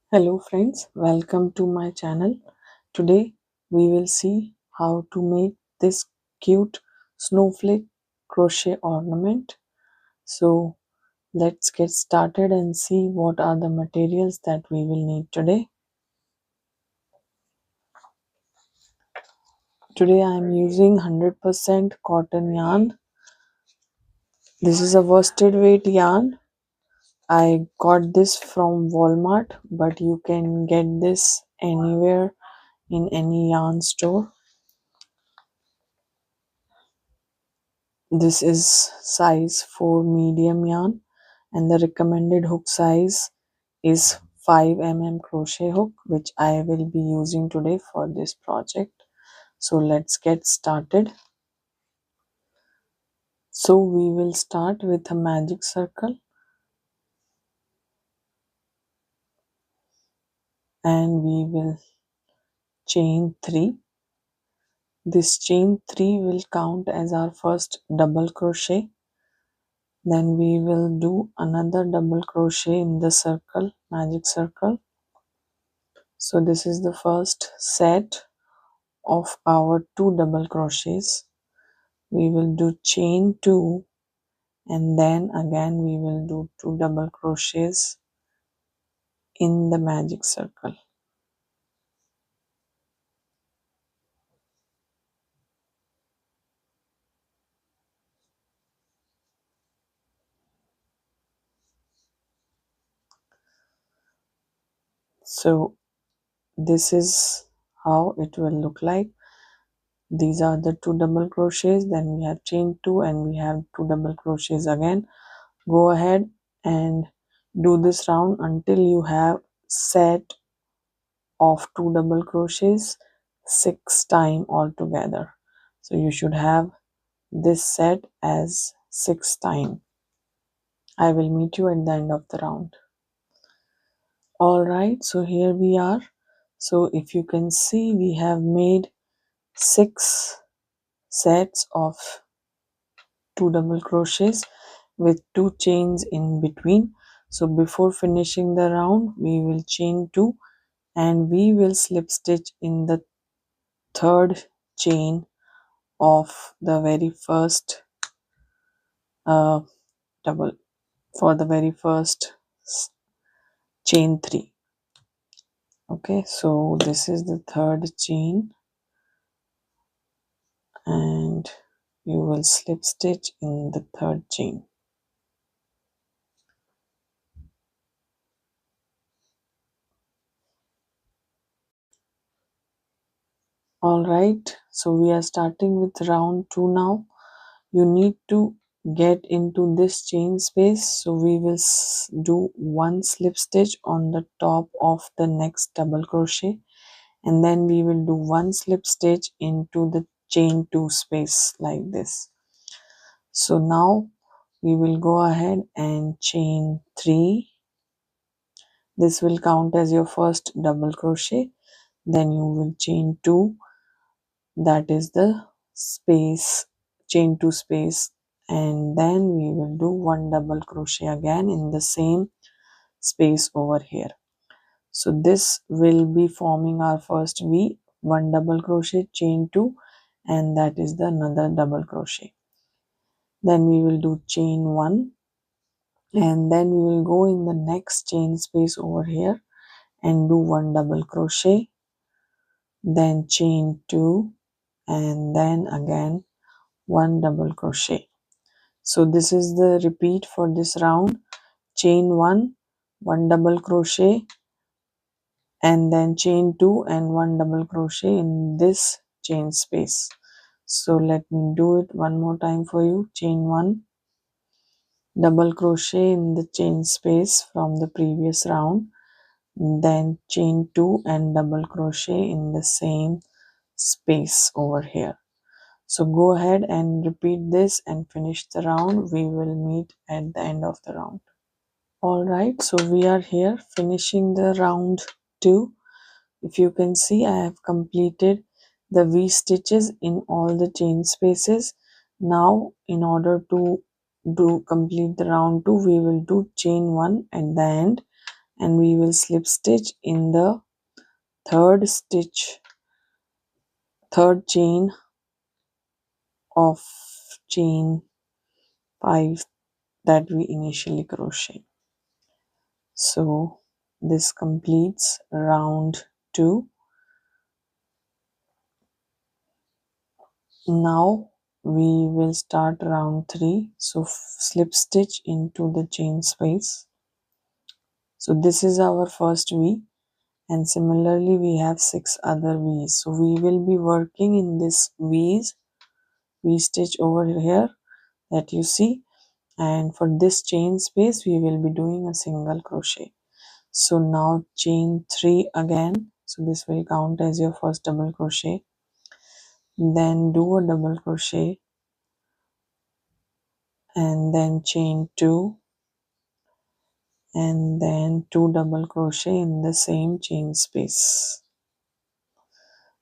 Hello friends, welcome to my channel. Today we will see how to make this cute snowflake crochet ornament. So let's get started and see what are the materials that we will need today. Today I am using 100% cotton yarn. This is a worsted weight yarn. I got this from Walmart, but you can get this anywhere in any yarn store. This is size 4 medium yarn and the recommended hook size is 5 mm crochet hook, which I will be using today for this project. So let's get started. So we will start with a magic circle and we will chain 3. This chain 3 will count as our first double crochet. Then we will do another double crochet in the circle, magic circle. So this is the first set of our 2 double crochets. We will do chain 2 and then again we will do 2 double crochets in the magic circle. So this is how it will look like. These are the 2 double crochets, then we have chain 2 and we have 2 double crochets again. Go ahead and do this round until you have set of 2 double crochets 6 times altogether. So you should have this set as 6 times. I will meet you at the end of the round. Alright, so here we are. So if you can see, we have made 6 sets of 2 double crochets with 2 chains in between. So before finishing the round, we will chain 2 and we will slip stitch in the third chain of the very first uh, double for the very first chain 3. Okay, so this is the third chain and you will slip stitch in the third chain. All right, so we are starting with round 2 now. You need to get into this chain space, so we will do 1 slip stitch on the top of the next double crochet and then we will do 1 slip stitch into the chain 2 space like this. So now we will go ahead and chain 3. This will count as your first double crochet. Then you will chain 2, that is the space, chain 2 space, and then we will do 1 double crochet again in the same space over here. So this will be forming our first V, 1 double crochet, chain 2, and that is the another double crochet. Then we will do chain 1 and then we will go in the next chain space over here and do 1 double crochet, then chain 2 and then again 1 double crochet. So this is the repeat for this round: chain 1, 1 double crochet, and then chain 2 and 1 double crochet in this chain space. So let me do it one more time for you. Chain 1, double crochet in the chain space from the previous round, then chain 2 and double crochet in the same space over here. So go ahead and repeat this and finish the round. We will meet at the end of the round. Alright, so we are here finishing the round 2. If you can see, I have completed the V stitches in all the chain spaces. Now in order to complete the round 2, we will do chain 1 at the end, and we will slip stitch in the third stitch, third chain of chain 5 that we initially crochet. So this completes round 2. Now we will start round 3. So slip stitch into the chain space. So this is our first V, and similarly we have 6 other V's. So we will be working in this V stitch over here that you see, and for this chain space we will be doing a single crochet. So now chain 3 again, so this will count as your first double crochet. Then do a double crochet and then chain 2 and then 2 double crochet in the same chain space.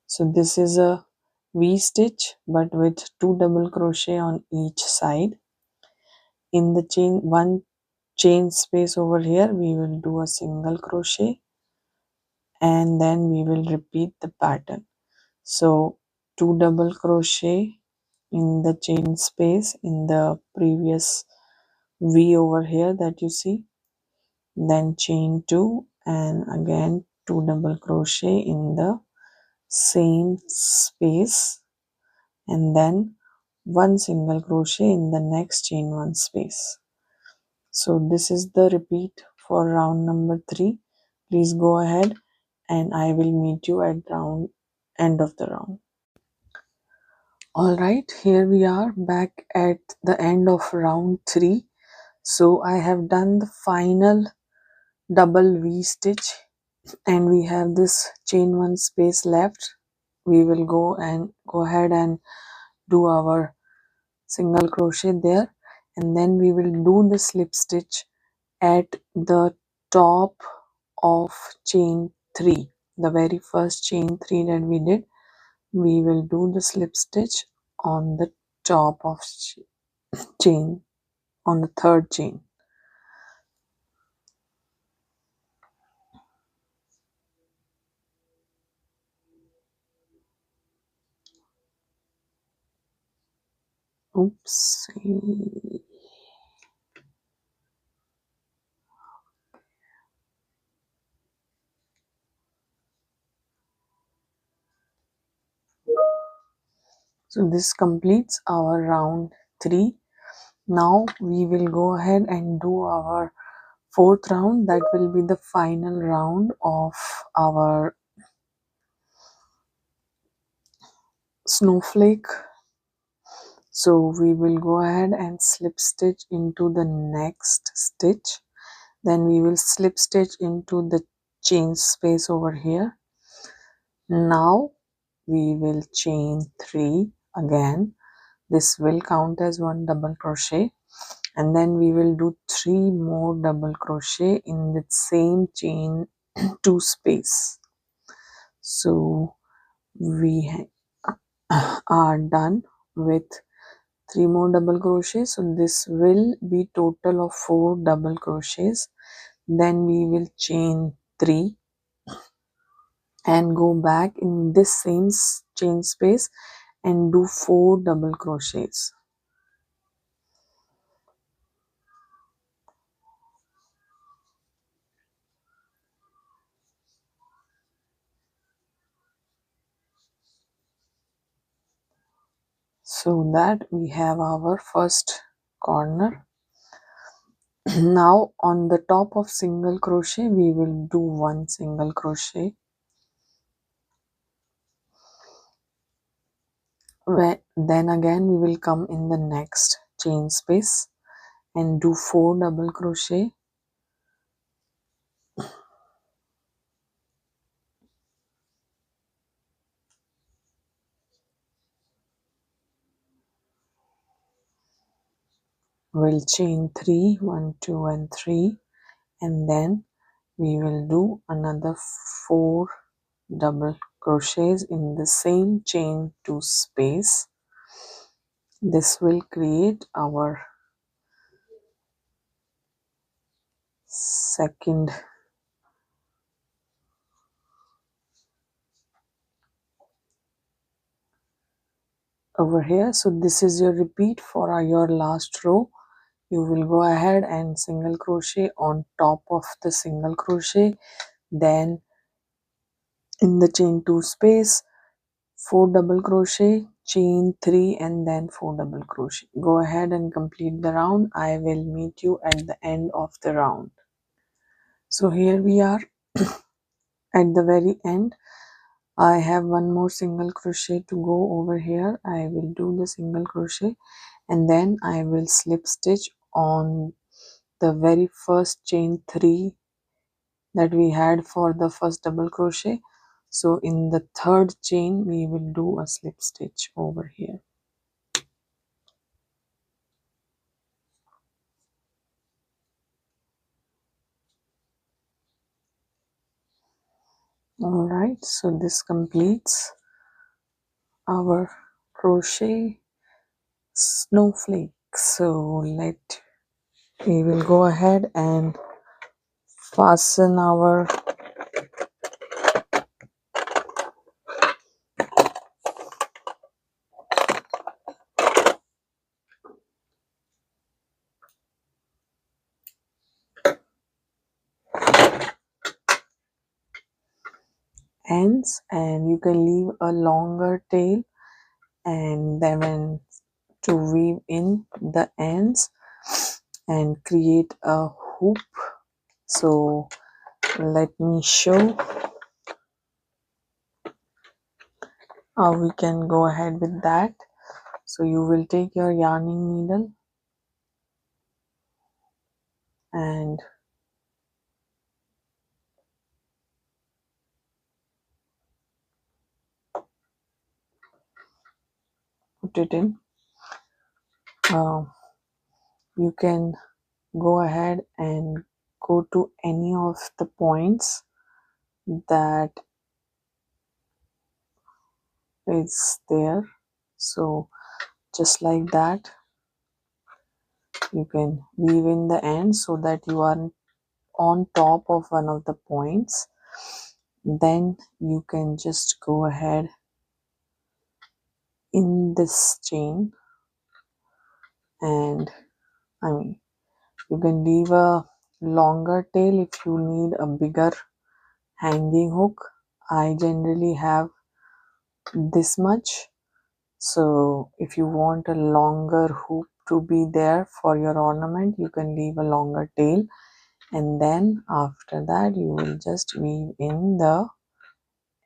So this is a V stitch but with 2 double crochet on each side. In the one chain space over here we will do a single crochet and then we will repeat the pattern. So 2 double crochet in the chain space in the previous V over here that you see, then chain 2 and again 2 double crochet in the same space, and then 1 single crochet in the next chain 1 space. So this is the repeat for round number 3. Please go ahead and I will meet you at round end of the round. Alright, here we are back at the end of round 3. So I have done the final double V stitch and we have this chain 1 space left. We will go ahead and do our single crochet there, and then we will do the slip stitch at the top of chain 3, the very first chain 3 that we did. We will do the slip stitch on the top of chain, on the third chain. Oops. So this completes our round 3. Now we will go ahead and do our fourth round. That will be the final round of our snowflake. So we will go ahead and slip stitch into the next stitch. Then we will slip stitch into the chain space over here. Now we will chain 3 again. This will count as 1 double crochet, and then we will do 3 more double crochet in the same chain 2 space. So we are done with 3 more double crochets. So this will be total of 4 double crochets. Then we will chain 3 and go back in this same chain space and do 4 double crochets. So that we have our first corner. Now on the top of single crochet we will do 1 single crochet. Then again we will come in the next chain space and do 4 double crochet. We'll chain 3, 1, 2 and 3, and then we will do another 4 double crochets in the same chain 2 space. This will create our second over here. So this is your repeat for your last row. You will go ahead and single crochet on top of the single crochet, then in the chain 2 space 4 double crochet, chain 3, and then 4 double crochet. Go ahead and complete the round. I will meet you at the end of the round. So here we are at the very end. I have one more single crochet to go over here. I will do the single crochet and then I will slip stitch on the very first chain 3 that we had for the first double crochet. So in the third chain we will do a slip stitch over here. Alright, so this completes our crochet snowflake. So we will go ahead and fasten our ends, and you can leave a longer tail and then to weave in the ends and create a hoop. So let me show how we can go ahead with that. So you will take your yarning needle and put it in. You can go ahead and go to any of the points that is there. So just like that, you can weave in the end so that you are on top of one of the points. Then you can just go ahead in this chain and you can leave a longer tail if you need a bigger hanging hook. I generally have this much. So if you want a longer hoop to be there for your ornament, you can leave a longer tail, and then after that you will just weave in the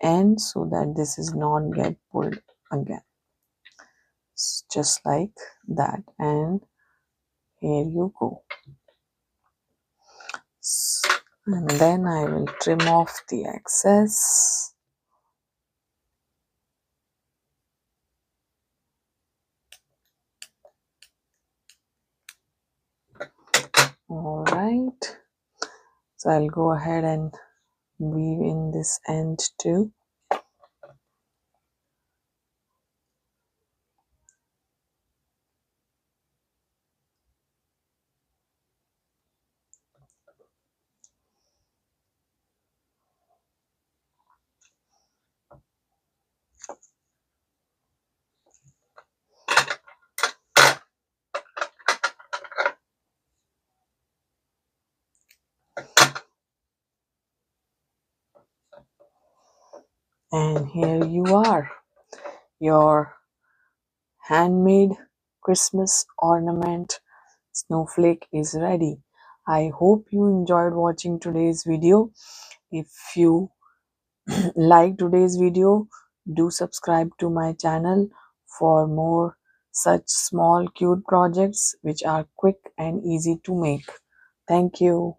end so that this is not get pulled again. Just like that, and here you go. And then I will trim off the excess. All right, so I'll go ahead and weave in this end too. And here you are, your handmade Christmas ornament snowflake is ready. I hope you enjoyed watching today's video. If you like today's video, do subscribe to my channel for more such small cute projects which are quick and easy to make. Thank you.